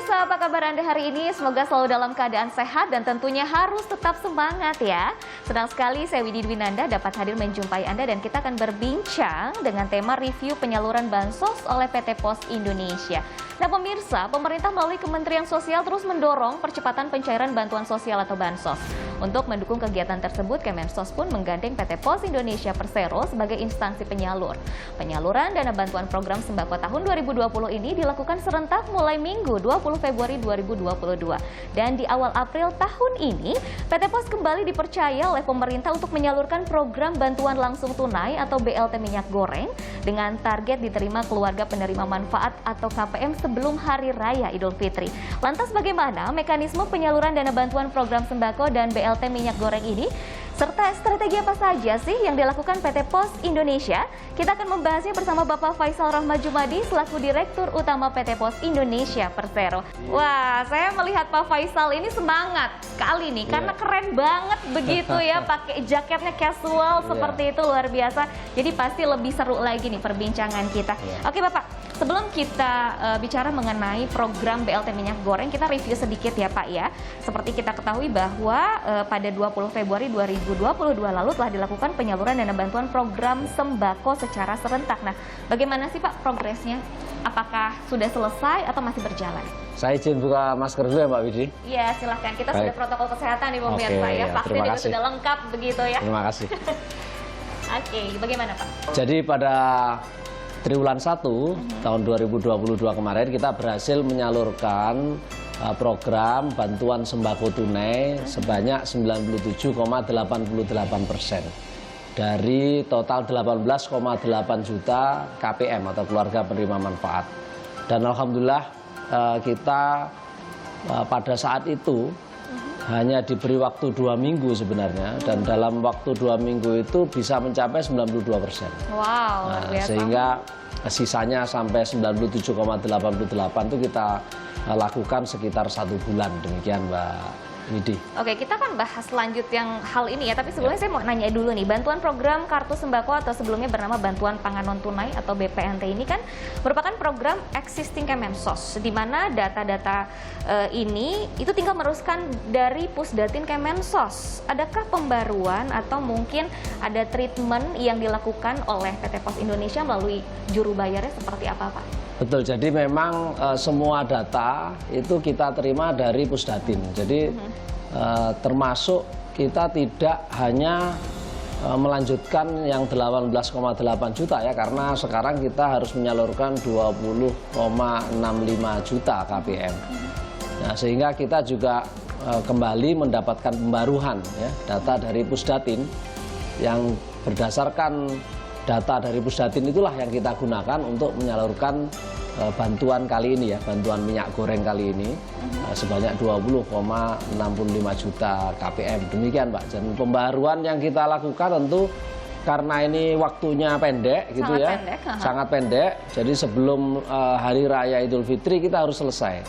pemirsa, apa kabar Anda hari ini? Semoga selalu dalam keadaan sehat dan tentunya harus tetap semangat ya. Senang sekali saya Widi Dwinanda dapat hadir menjumpai Anda dan kita akan berbincang dengan tema review penyaluran bansos oleh PT Pos Indonesia. Nah pemirsa, pemerintah melalui Kementerian Sosial terus mendorong percepatan pencairan bantuan sosial atau bansos. Untuk mendukung kegiatan tersebut, Kemensos pun menggandeng PT Pos Indonesia Persero sebagai instansi penyalur. Penyaluran dana bantuan program sembako tahun 2020 ini dilakukan serentak mulai Minggu 20 Februari 2022. Dan di awal April tahun ini, PT Pos kembali dipercaya oleh pemerintah untuk menyalurkan program bantuan langsung tunai atau BLT minyak goreng dengan target diterima keluarga penerima manfaat atau KPM sebelum Hari Raya Idul Fitri. Lantas bagaimana mekanisme penyaluran dana bantuan program sembako dan BLT minyak goreng ini? Serta strategi apa saja sih yang dilakukan PT Pos Indonesia? Kita akan membahasnya bersama Bapak Faisal Rahmat Jumadi selaku Direktur Utama PT Pos Indonesia Persero. Wah, saya melihat Pak Faisal ini semangat kali nih karena keren banget begitu ya, pakai jaketnya casual seperti itu, luar biasa. Jadi pasti lebih seru lagi nih perbincangan kita. Oke Bapak, sebelum kita bicara mengenai program BLT minyak goreng, kita review sedikit ya Pak ya. Seperti kita ketahui bahwa pada 20 Februari 2022 lalu telah dilakukan penyaluran dana bantuan program sembako secara serentak. Nah, bagaimana sih Pak progresnya? Apakah sudah selesai atau masih berjalan? Saya izin buka masker dulu ya Mbak Widi. Iya, silahkan. Kita sudah protokol kesehatan di pemirsa ya. Vaksin juga sudah lengkap begitu ya. Terima kasih. Oke, bagaimana Pak? Jadi pada triwulan 1 tahun 2022 kemarin kita berhasil menyalurkan program bantuan sembako tunai sebanyak 97,88% dari total 18,8 juta KPM atau keluarga penerima manfaat. Dan alhamdulillah kita pada saat itu hanya diberi waktu 2 minggu sebenarnya, dan dalam waktu 2 minggu itu bisa mencapai 92%. Wow, luar biasa. Sehingga sisanya sampai 97,88 itu kita lakukan sekitar 1 bulan, demikian Mbak Widi. Oke, kita akan bahas lanjut yang hal ini ya, tapi sebelumnya saya mau nanya dulu nih, bantuan program kartu sembako atau sebelumnya bernama bantuan pangan non tunai atau BPNT ini kan merupakan program existing Kemensos, di mana data-data ini itu tinggal meneruskan dari Pusdatin Kemensos. Adakah pembaruan atau mungkin ada treatment yang dilakukan oleh PT Pos Indonesia melalui juru bayarnya seperti apa Pak? Betul, jadi memang semua data itu kita terima dari Pusdatin. Jadi termasuk kita tidak hanya melanjutkan yang 18,8 juta ya, karena sekarang kita harus menyalurkan 20,65 juta KPM. Nah, sehingga kita juga kembali mendapatkan pembaruan ya, data dari Pusdatin yang berdasarkan data dari Pusdatin itulah yang kita gunakan untuk menyalurkan bantuan kali ini ya, bantuan minyak goreng kali ini sebanyak 20,65 juta KPM. Demikian Pak. Dan pembaruan yang kita lakukan tentu karena ini waktunya pendek gitu ya, sangat pendek. Jadi sebelum Hari Raya Idul Fitri kita harus selesai.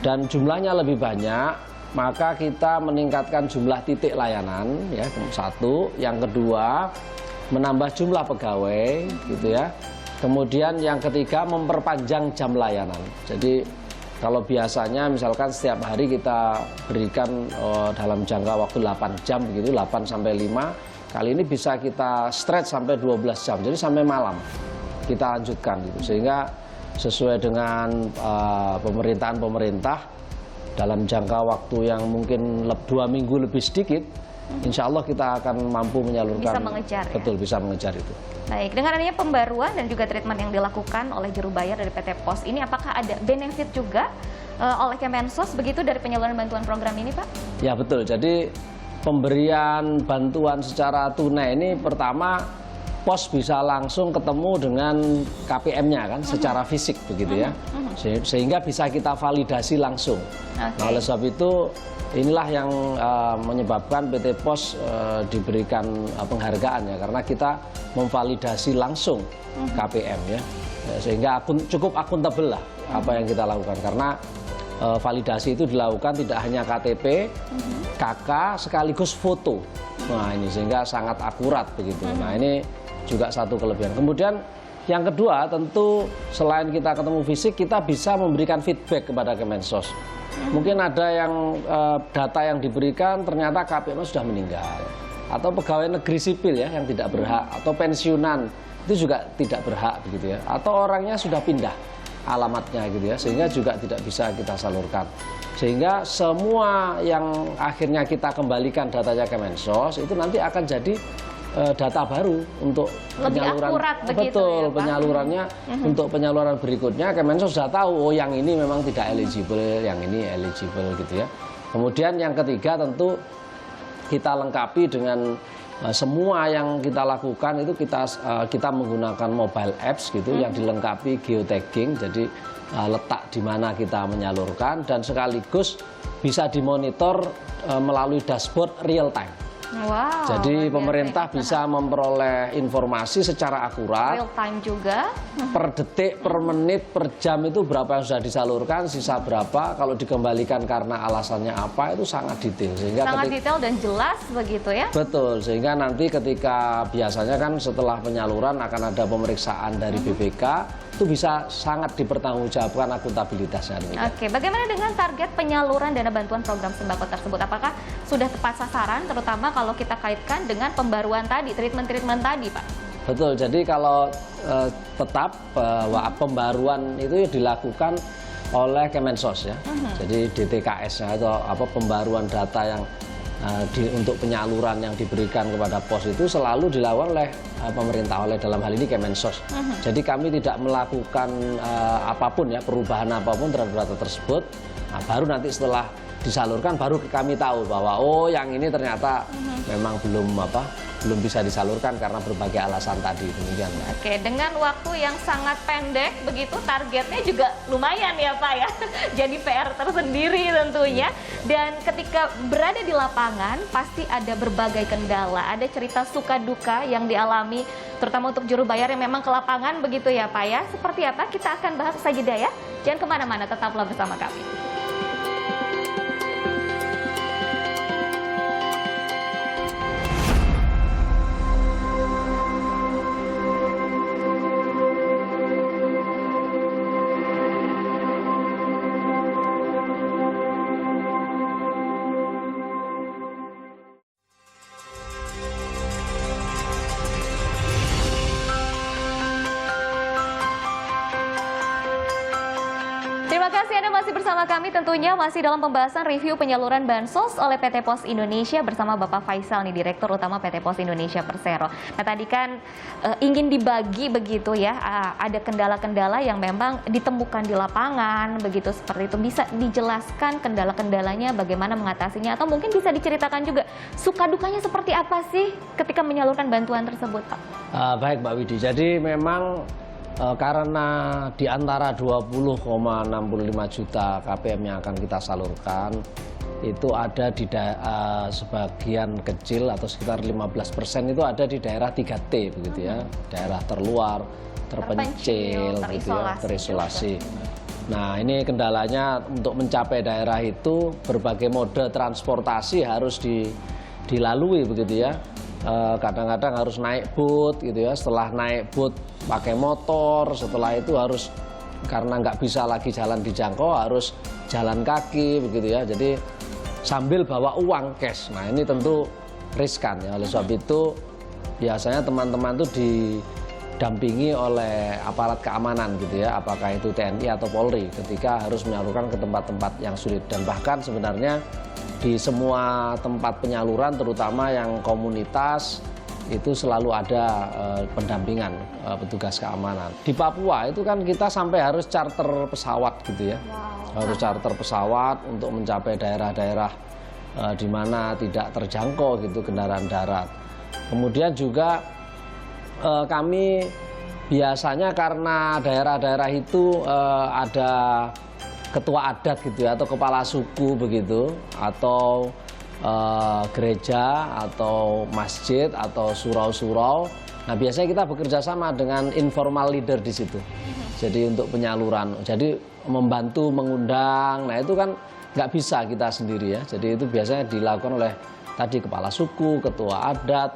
Dan jumlahnya lebih banyak, maka kita meningkatkan jumlah titik layanan ya, satu. Yang kedua, menambah jumlah pegawai gitu ya. Kemudian yang ketiga, memperpanjang jam layanan. Jadi kalau biasanya misalkan setiap hari kita berikan dalam jangka waktu 8 jam begitu, 8 sampai 5, kali ini bisa kita stretch sampai 12 jam. Jadi sampai malam kita lanjutkan gitu. Sehingga sesuai dengan pemerintahan pemerintah dalam jangka waktu yang mungkin 2 minggu lebih sedikit, insya Allah kita akan mampu menyalurkan. Bisa mengejar ya? Betul, bisa mengejar itu. Baik, dengan adanya pembaruan dan juga treatment yang dilakukan oleh juru bayar dari PT Pos ini, apakah ada benefit juga oleh Kemensos begitu dari penyaluran bantuan program ini Pak? Ya betul, jadi pemberian bantuan secara tunai ini pertama Pos bisa langsung ketemu dengan KPM-nya kan secara fisik begitu ya, sehingga bisa kita validasi langsung. Nah, oleh sebab itu inilah yang menyebabkan PT Pos diberikan penghargaan ya, karena kita memvalidasi langsung KPM ya, sehingga cukup akuntabel lah apa yang kita lakukan, karena validasi itu dilakukan tidak hanya KTP, KK sekaligus foto. Nah ini sehingga sangat akurat begitu. Nah ini juga satu kelebihan. Kemudian Yang kedua, tentu selain kita ketemu fisik, kita bisa memberikan feedback kepada Kemensos. Mungkin ada yang data yang diberikan ternyata KPM sudah meninggal, atau pegawai negeri sipil ya yang tidak berhak, atau pensiunan itu juga tidak berhak begitu ya, atau orangnya sudah pindah alamatnya gitu ya, sehingga juga tidak bisa kita salurkan. Sehingga semua yang akhirnya kita kembalikan datanya Kemensos itu nanti akan jadi data baru untuk lebih penyaluran. akurat begitu Betul, ya, Pak? penyalurannya untuk penyaluran berikutnya Kemensos sudah tahu, oh yang ini memang tidak eligible, yang ini eligible gitu ya. Kemudian yang ketiga tentu kita lengkapi dengan semua yang kita lakukan itu kita menggunakan mobile apps gitu yang dilengkapi geotagging, jadi letak di mana kita menyalurkan dan sekaligus bisa dimonitor melalui dashboard real time. Wow, Jadi luar biasa pemerintah ya. bisa memperoleh informasi secara akurat Real time juga. per detik, per menit, per jam itu berapa yang sudah disalurkan, sisa berapa, kalau dikembalikan karena alasannya apa, itu sangat detail. Sehingga Sangat detail dan jelas begitu ya. betul, sehingga nanti ketika biasanya kan setelah penyaluran akan ada pemeriksaan dari BPK, itu bisa sangat dipertanggungjawabkan akuntabilitasnya. Oke, bagaimana dengan target penyaluran dana bantuan program sembako tersebut? Apakah sudah tepat sasaran, terutama kalau kita kaitkan dengan pembaruan tadi, treatment-treatment tadi, Pak? Betul, jadi kalau tetap pembaruan itu dilakukan oleh Kemensos ya. Jadi DTKS-nya atau pembaruan data yang untuk penyaluran yang diberikan kepada pos itu selalu dilakukan oleh pemerintah, oleh dalam hal ini Kemensos. Jadi kami tidak melakukan apapun ya, perubahan apapun terhadap data tersebut. Nah, baru nanti setelah disalurkan baru kami tahu bahwa oh yang ini ternyata memang belum bisa disalurkan karena berbagai alasan tadi, demikian. Oke, dengan waktu yang sangat pendek begitu, targetnya juga lumayan ya Pak ya. Jadi PR tersendiri tentunya. Dan ketika berada di lapangan pasti ada berbagai kendala, ada cerita suka duka yang dialami terutama untuk juru bayar yang memang ke lapangan begitu ya Pak ya. Seperti apa? Kita akan bahas usai jeda ya. Jangan kemana-mana, tetaplah bersama kami. Terima kasih Anda masih bersama kami, tentunya masih dalam pembahasan review penyaluran Bansos oleh PT Pos Indonesia bersama Bapak Faisal nih, Direktur Utama PT Pos Indonesia Persero. Nah tadi kan ingin dibagi begitu ya, ada kendala-kendala yang memang ditemukan di lapangan begitu, seperti itu. Bisa dijelaskan kendala-kendalanya, bagaimana mengatasinya, atau mungkin bisa diceritakan juga suka dukanya seperti apa sih ketika menyalurkan bantuan tersebut, Pak? Baik Mbak Widi, jadi memang karena di antara 20,65 juta KPM yang akan kita salurkan, itu ada di sebagian kecil atau sekitar 15% itu ada di daerah 3T begitu ya, daerah terluar, terpencil, gitu ya, terisolasi. Nah ini kendalanya untuk mencapai daerah itu berbagai mode transportasi harus dilalui begitu ya. Kadang-kadang harus naik boot gitu ya, setelah naik boot pakai motor, setelah itu harus karena nggak bisa lagi jalan dijangkau harus jalan kaki begitu ya, jadi sambil bawa uang cash. Nah ini tentu riskan ya, oleh sebab itu biasanya teman-teman tuh didampingi oleh aparat keamanan gitu ya, apakah itu TNI atau Polri ketika harus menyalurkan ke tempat-tempat yang sulit. Dan bahkan sebenarnya di semua tempat penyaluran terutama yang komunitas itu selalu ada pendampingan petugas keamanan. Di Papua itu kan kita sampai harus charter pesawat gitu ya. Wow. Harus charter pesawat untuk mencapai daerah-daerah di mana tidak terjangkau gitu kendaraan darat. Kemudian juga kami biasanya karena daerah-daerah itu ada ketua adat gitu ya, atau kepala suku begitu, atau gereja atau masjid atau surau-surau. Nah biasanya kita bekerja sama dengan informal leader di situ. Jadi untuk penyaluran, jadi membantu mengundang. Nah itu kan nggak bisa kita sendiri ya. Jadi itu biasanya dilakukan oleh tadi kepala suku, ketua adat,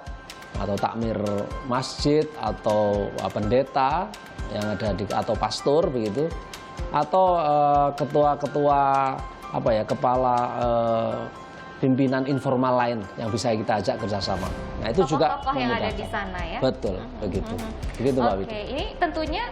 atau takmir masjid atau pendeta yang ada di atau pastor begitu, atau ketua-ketua apa ya, kepala pimpinan informal lain yang bisa kita ajak kerjasama. Nah itu juga tokoh-tokoh yang ada di memudahkan. sana ya. Betul, begitu. Begitu Mbak Oke, Widi. ini tentunya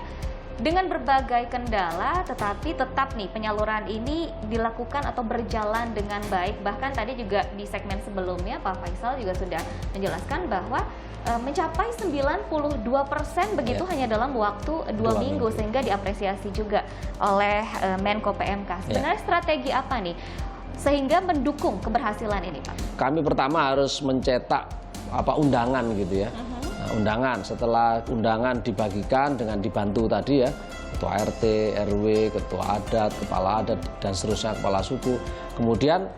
dengan berbagai kendala, tetapi tetap nih penyaluran ini dilakukan atau berjalan dengan baik. Bahkan tadi juga di segmen sebelumnya Pak Faisal juga sudah menjelaskan bahwa mencapai 92% begitu hanya dalam waktu 2 minggu, sehingga diapresiasi juga oleh Menko PMK. Sebenarnya strategi apa nih sehingga mendukung keberhasilan ini, Pak? Kami pertama harus mencetak undangan gitu ya. Nah, undangan, setelah undangan dibagikan dengan dibantu tadi ya, ketua RT, RW, ketua adat, kepala adat dan seterusnya, kepala suku. Kemudian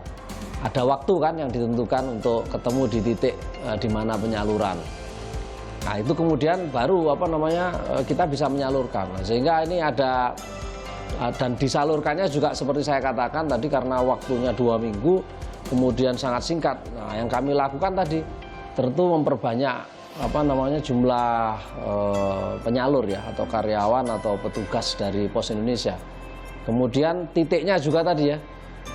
ada waktu kan yang ditentukan untuk ketemu di titik di mana penyaluran. Nah itu kemudian baru kita bisa menyalurkan. Nah, sehingga ini ada dan disalurkannya juga seperti saya katakan tadi karena waktunya 2 minggu, kemudian sangat singkat. Nah yang kami lakukan tadi tentu memperbanyak jumlah penyalur ya, atau karyawan atau petugas dari Pos Indonesia. Kemudian titiknya juga tadi ya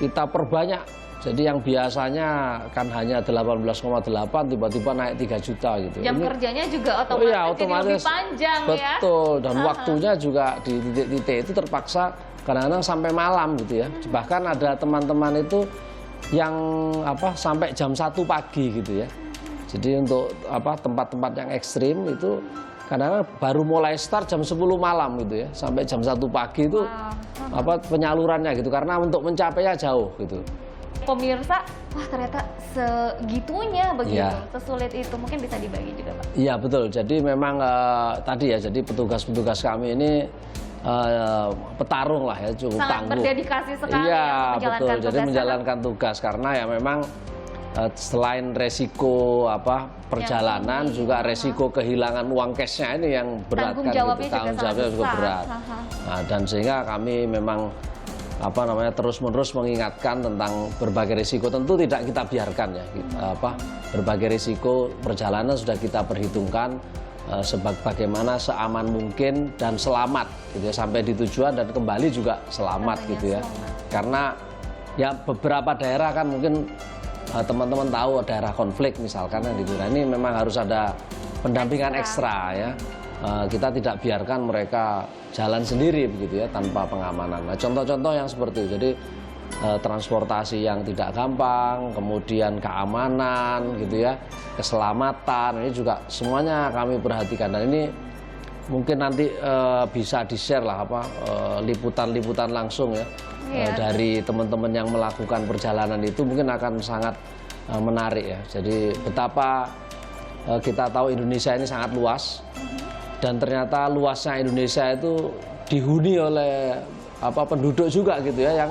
kita perbanyak. Jadi yang biasanya kan hanya 18,8 tiba-tiba naik 3 juta gitu. Jam kerjanya juga otomatis jadi lebih panjang ya. Betul, dan waktunya juga di titik-titik itu terpaksa kadang-kadang sampai malam gitu ya. Bahkan ada teman-teman itu yang sampai jam 1 pagi gitu ya. Jadi untuk tempat-tempat yang ekstrim itu kadang-kadang baru mulai start jam 10 malam gitu ya, sampai jam 1 pagi itu penyalurannya gitu, karena untuk mencapainya jauh gitu. Pemirsa, wah ternyata segitunya begitu, Ya. sesulit itu. Mungkin bisa dibagi juga, Pak. Iya betul, jadi memang tadi ya, jadi petugas-petugas kami ini petarung lah ya, cukup Sangat tangguh. berdedikasi sekali Iya ya, menjalankan betul, jadi tugas. menjalankan tugas karena ya memang selain resiko perjalanan juga resiko kehilangan uang cashnya ini yang berat Tanggung kan jawabnya gitu. Tanggung juga jawabnya sangat juga besar. berat. Nah, dan sehingga kami memang terus-menerus mengingatkan tentang berbagai risiko. Tentu tidak kita biarkan ya, berbagai risiko perjalanan sudah kita perhitungkan sebagaimana seaman mungkin dan selamat gitu ya, sampai di tujuan dan kembali juga selamat gitu ya. Karena ya beberapa daerah kan mungkin teman-teman tahu daerah konflik misalkan gitu. Nah, ini memang harus ada pendampingan ekstra ya. Kita tidak biarkan mereka jalan sendiri begitu ya, tanpa pengamanan. Nah, contoh-contoh yang seperti itu. Jadi transportasi yang tidak gampang, kemudian keamanan gitu ya, keselamatan, ini juga semuanya kami perhatikan. Dan ini mungkin nanti bisa di-share lah liputan-liputan langsung ya. Dari teman-teman yang melakukan perjalanan itu mungkin akan sangat menarik ya. Jadi betapa kita tahu Indonesia ini sangat luas, dan ternyata luasnya Indonesia itu dihuni oleh penduduk juga gitu ya,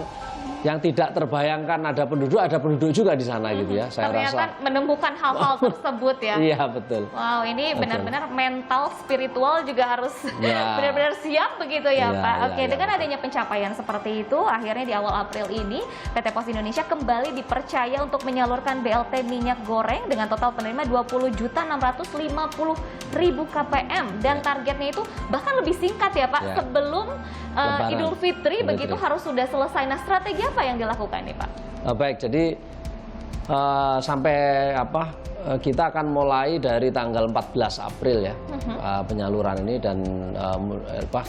yang tidak terbayangkan ada penduduk juga di sana gitu ya. Saya ternyata rasa menemukan hal-hal tersebut ya. Iya betul. Wow, ini benar-benar mental, spiritual juga harus benar-benar siap begitu ya, Pak. Oke, dengan adanya pencapaian seperti itu, akhirnya di awal April ini PT Pos Indonesia kembali dipercaya untuk menyalurkan BLT minyak goreng dengan total penerima 20.650.000 kpm, dan targetnya itu bahkan lebih singkat ya, Pak. Sebelum Idul Fitri begitu harus sudah selesai. Nah, strategi apa yang dilakukan nih, Pak? Baik, jadi sampai kita akan mulai dari tanggal 14 April ya penyaluran ini, dan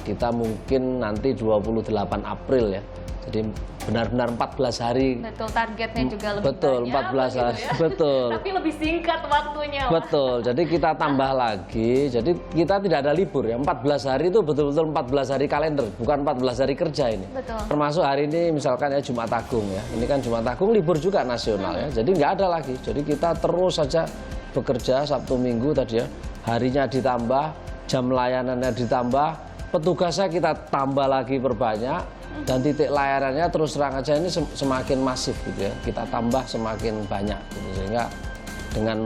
kita mungkin nanti 28 April ya. Jadi benar-benar 14 hari. Betul, targetnya juga lebih betul, banyak. 14 hari. Ya? Betul. Tapi lebih singkat waktunya. Betul. Jadi kita tambah lagi. Jadi kita tidak ada libur ya. 14 hari itu betul-betul 14 hari kalender, bukan 14 hari kerja ini. Betul. Termasuk hari ini misalkan ya Jumat Agung ya. Ini kan Jumat Agung libur juga nasional ya. Jadi nggak ada lagi. Jadi kita terus saja bekerja Sabtu Minggu tadi ya. Harinya ditambah, jam layanannya ditambah, petugasnya kita tambah lagi perbanyak. Dan titik layanannya terus terang aja ini semakin masif gitu ya, kita tambah semakin banyak gitu. Sehingga dengan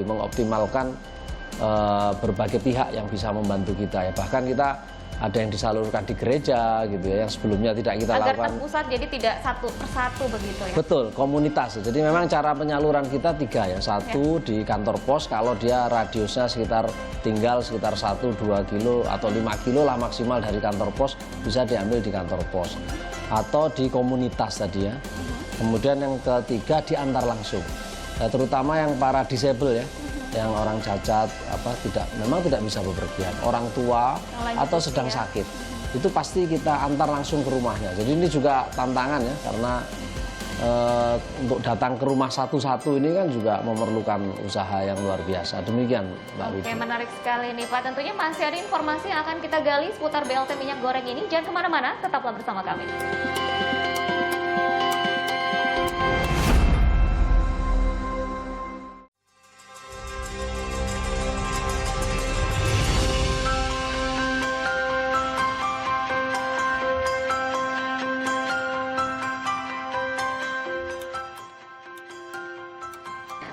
mengoptimalkan berbagai pihak yang bisa membantu kita ya. Bahkan kita ada yang disalurkan di gereja gitu ya, yang sebelumnya tidak kita Agar lakukan. terpusat, jadi tidak satu persatu begitu ya? Betul, komunitas. Jadi memang cara penyaluran kita 3 ya. Satu di kantor pos, kalau dia radiusnya tinggal sekitar 1-2 kilo atau 5 kilo lah maksimal dari kantor pos, bisa diambil di kantor pos. Atau di komunitas tadi ya. Kemudian yang ketiga diantar langsung. Ya, terutama yang para disable ya. Yang orang cacat memang tidak bisa bepergian, orang tua atau sedang sakit, itu pasti kita antar langsung ke rumahnya. Jadi ini juga tantangan ya, karena untuk datang ke rumah satu-satu ini kan juga memerlukan usaha yang luar biasa. Demikian Mbak Widi. Oke, menarik sekali nih Pak. Tentunya masih ada informasi yang akan kita gali seputar BLT minyak goreng ini. Jangan kemana-mana, tetaplah bersama kami.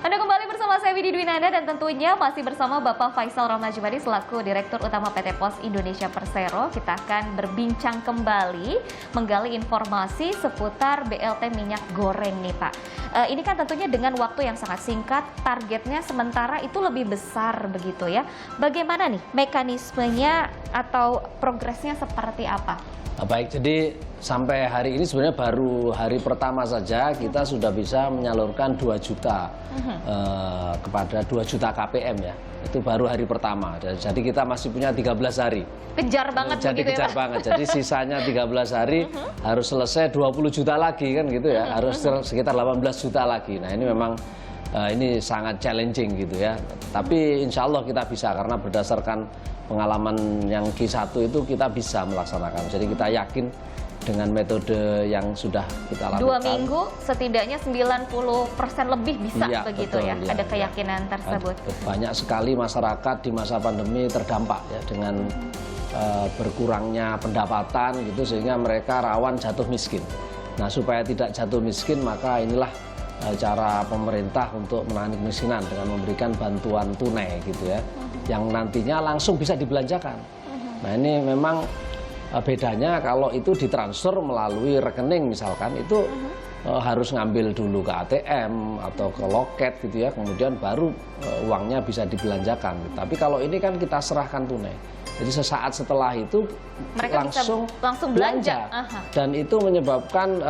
Anda kembali bersama saya Widi Dwinanda dan tentunya masih bersama Bapak Faisal Rahmajibadi selaku Direktur Utama PT Pos Indonesia Persero. Kita akan berbincang kembali menggali informasi seputar BLT minyak goreng nih Pak. Ini kan tentunya dengan waktu yang sangat singkat, targetnya sementara itu lebih besar begitu ya. Bagaimana nih mekanismenya atau progresnya seperti apa? Baik, jadi sampai hari ini sebenarnya baru hari pertama saja kita sudah bisa menyalurkan 2 juta kepada 2 juta KPM ya. Itu baru hari pertama. Jadi kita masih punya 13 hari. Kejar banget jadi begitu kejar ya Pak? banget. Jadi sisanya 13 hari harus selesai 20 juta lagi kan gitu ya. Harus sekitar 18 juta lagi. Nah, ini memang ini sangat challenging gitu ya. Tapi insya Allah kita bisa karena berdasarkan pengalaman yang G1 itu kita bisa melaksanakan. Jadi kita yakin dengan metode yang sudah kita lakukan. 2 minggu setidaknya 90% lebih bisa Iya, begitu betul, ya. iya, Ada keyakinan tersebut. Banyak sekali masyarakat di masa pandemi terdampak ya dengan berkurangnya pendapatan gitu sehingga mereka rawan jatuh miskin. Nah, supaya tidak jatuh miskin maka inilah cara pemerintah untuk menangani kemiskinan dengan memberikan bantuan tunai gitu ya, yang nantinya langsung bisa dibelanjakan. Nah, ini memang bedanya kalau itu ditransfer melalui rekening misalkan itu harus ngambil dulu ke ATM atau ke loket gitu ya, kemudian baru uangnya bisa dibelanjakan. Tapi kalau ini kan kita serahkan tunai. Jadi sesaat setelah itu mereka langsung belanja. Dan itu menyebabkan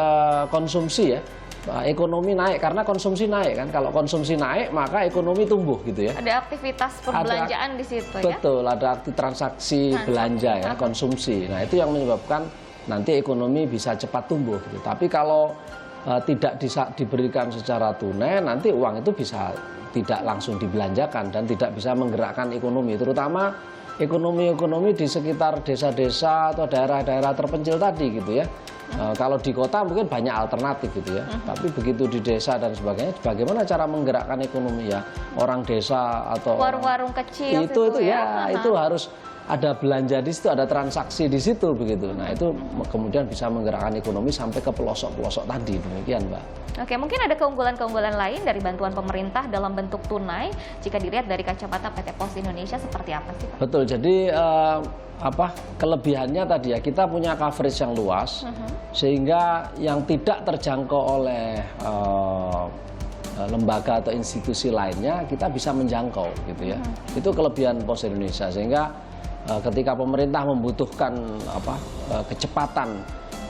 konsumsi ya. Ekonomi naik karena konsumsi naik kan. Kalau konsumsi naik maka ekonomi tumbuh gitu ya. Ada aktivitas perbelanjaan di situ ya. Betul, ada transaksi belanja ya, konsumsi. Nah, itu yang menyebabkan nanti ekonomi bisa cepat tumbuh gitu. Tapi kalau tidak diberikan secara tunai, nanti uang itu bisa tidak langsung dibelanjakan dan tidak bisa menggerakkan ekonomi, terutama ekonomi di sekitar desa-desa atau daerah-daerah terpencil tadi gitu ya. Kalau di kota mungkin banyak alternatif gitu ya, tapi begitu di desa dan sebagainya, bagaimana cara menggerakkan ekonomi ya orang desa atau warung-warung kecil itu ya, itu harus ada belanja di situ, ada transaksi di situ begitu. Nah, itu kemudian bisa menggerakkan ekonomi sampai ke pelosok-pelosok tadi, demikian Mbak. Oke, mungkin ada keunggulan-keunggulan lain dari bantuan pemerintah dalam bentuk tunai jika dilihat dari kacamata PT Pos Indonesia seperti apa sih Pak? Betul, jadi kelebihannya tadi ya, kita punya coverage yang luas sehingga yang tidak terjangkau oleh lembaga atau institusi lainnya kita bisa menjangkau gitu ya. Itu kelebihan Pos Indonesia, sehingga ketika pemerintah membutuhkan kecepatan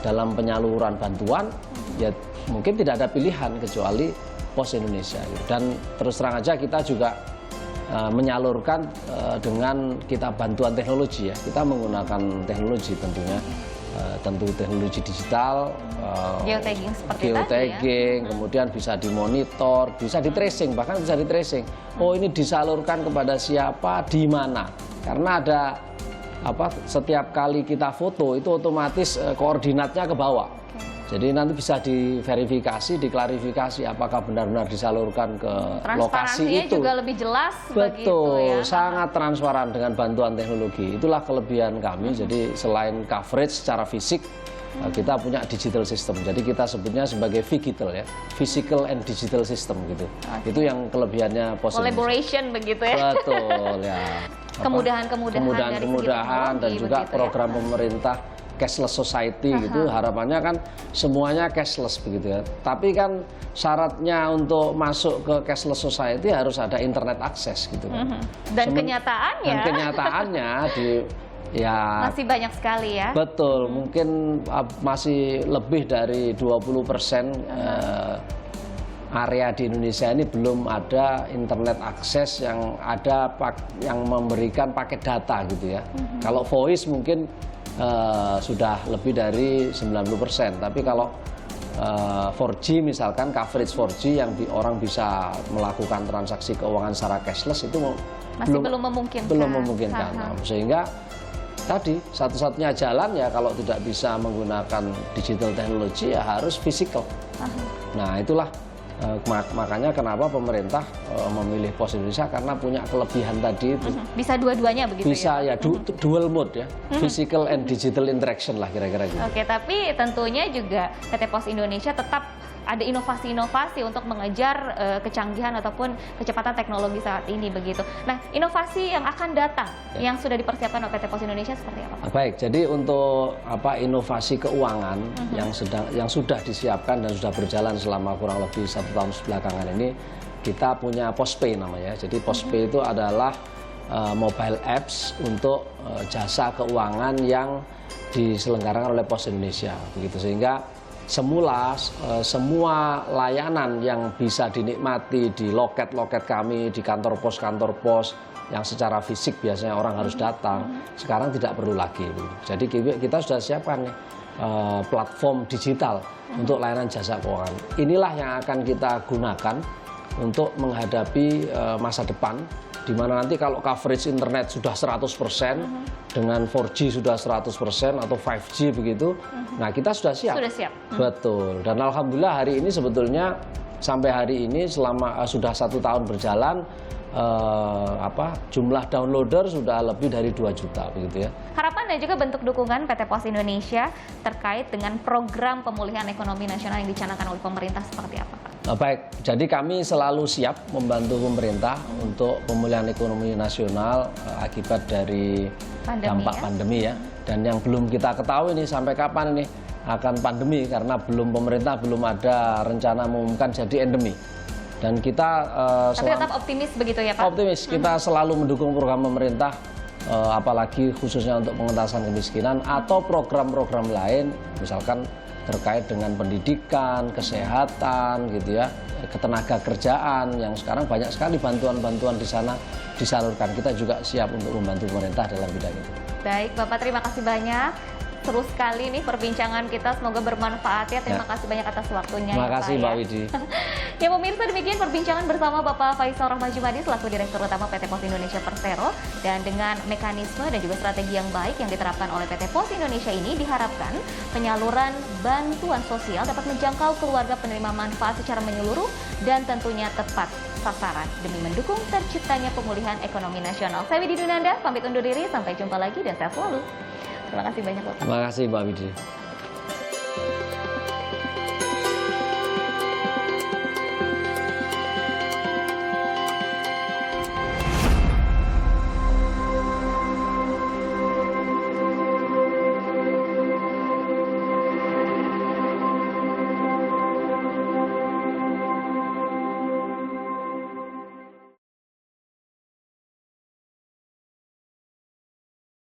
dalam penyaluran bantuan, ya mungkin tidak ada pilihan kecuali Pos Indonesia. Dan terus terang aja kita juga menyalurkan dengan kita bantuan teknologi ya. Kita menggunakan teknologi tentunya, tentu teknologi digital, geotagging seperti tadi ya. Kemudian bisa dimonitor, bisa di tracing, bahkan bisa di tracing. Oh, ini disalurkan kepada siapa, di mana? Karena ada setiap kali kita foto itu otomatis koordinatnya ke bawah. Jadi nanti bisa diverifikasi, diklarifikasi apakah benar-benar disalurkan ke lokasi itu. Juga lebih jelas. Betul, begitu ya. Sangat transparan dengan bantuan teknologi. Itulah kelebihan kami. Jadi selain coverage secara fisik, kita punya digital system. Jadi kita sebutnya sebagai Phygital ya, physical and digital system gitu. Itu yang kelebihannya Pos Indonesia. Collaboration begitu ya. Betul ya. kemudahan-kemudahan dari segi dan teknologi, juga begitu ya. program pemerintah cashless society gitu, harapannya kan semuanya cashless begitu ya. Tapi kan syaratnya untuk masuk ke cashless society harus ada internet akses gitu kan. Dan kenyataannya ya masih banyak sekali ya. betul, mungkin masih lebih dari 20% area di Indonesia ini belum ada internet akses yang yang memberikan paket data gitu ya. Kalau voice mungkin sudah lebih dari 90%, tapi kalau 4G misalkan coverage 4G yang orang bisa melakukan transaksi keuangan secara cashless itu masih belum memungkinkan. Nah, sehingga tadi satu-satunya jalan ya kalau tidak bisa menggunakan digital teknologi ya harus physical. Nah itulah makanya kenapa pemerintah memilih Pos Indonesia, karena punya kelebihan tadi itu. Bisa dua-duanya begitu bisa ya, dual mode ya, physical and digital interaction lah kira-kira gitu. Oke, tapi tentunya juga PT Pos Indonesia tetap ada inovasi-inovasi untuk mengejar kecanggihan ataupun kecepatan teknologi saat ini begitu. Nah, inovasi yang akan datang yang sudah dipersiapkan oleh PT Pos Indonesia seperti apa, Pak? Baik, jadi untuk inovasi keuangan yang sudah disiapkan dan sudah berjalan selama kurang lebih 1 tahun belakangan ini, kita punya Pospay namanya. Jadi Pospay itu adalah mobile apps untuk jasa keuangan yang diselenggarakan oleh Pos Indonesia begitu, sehingga semua layanan yang bisa dinikmati di loket-loket kami, di kantor pos yang secara fisik biasanya orang harus datang, sekarang tidak perlu lagi. Jadi kita sudah siapkan platform digital untuk layanan jasa keuangan. Inilah yang akan kita gunakan untuk menghadapi masa depan, di mana nanti kalau coverage internet sudah 100%, dengan 4G sudah 100% atau 5G begitu, nah kita sudah siap. Sudah siap. Betul. Dan alhamdulillah hari ini sebetulnya sampai hari ini selama sudah 1 tahun berjalan, jumlah downloader sudah lebih dari 2 juta begitu ya. Harapan dan juga bentuk dukungan PT Pos Indonesia terkait dengan program pemulihan ekonomi nasional yang dicanangkan oleh pemerintah seperti apa, Pak? Baik, jadi kami selalu siap membantu pemerintah untuk pemulihan ekonomi nasional akibat dari dampak pandemi ya. Dan yang belum kita ketahui nih sampai kapan ini akan pandemi, karena pemerintah belum ada rencana mengumumkan jadi endemi. Dan kita tapi tetap optimis begitu ya, Pak? Optimis, kita selalu mendukung program pemerintah, apalagi khususnya untuk pengentasan kemiskinan atau program-program lain, misalkan terkait dengan pendidikan, kesehatan, gitu ya, ketenaga kerjaan yang sekarang banyak sekali bantuan-bantuan di sana disalurkan. Kita juga siap untuk membantu pemerintah dalam bidang itu. Baik, Bapak, terima kasih banyak. Seru sekali nih perbincangan kita, semoga bermanfaat ya. Terima kasih banyak atas waktunya. Terima kasih, Mbak Widi. Ya pemirsa, demikian perbincangan bersama Bapak Faisal Rahman Jumadi selaku Direktur Utama PT Pos Indonesia Persero. Dan dengan mekanisme dan juga strategi yang baik yang diterapkan oleh PT Pos Indonesia ini, diharapkan penyaluran bantuan sosial dapat menjangkau keluarga penerima manfaat secara menyeluruh dan tentunya tepat sasaran demi mendukung terciptanya pemulihan ekonomi nasional. Saya Widi Dunanda, pamit undur diri, sampai jumpa lagi dan sehat selalu. Terima kasih banyak, Bapak. Terima kasih, Mbak Widi.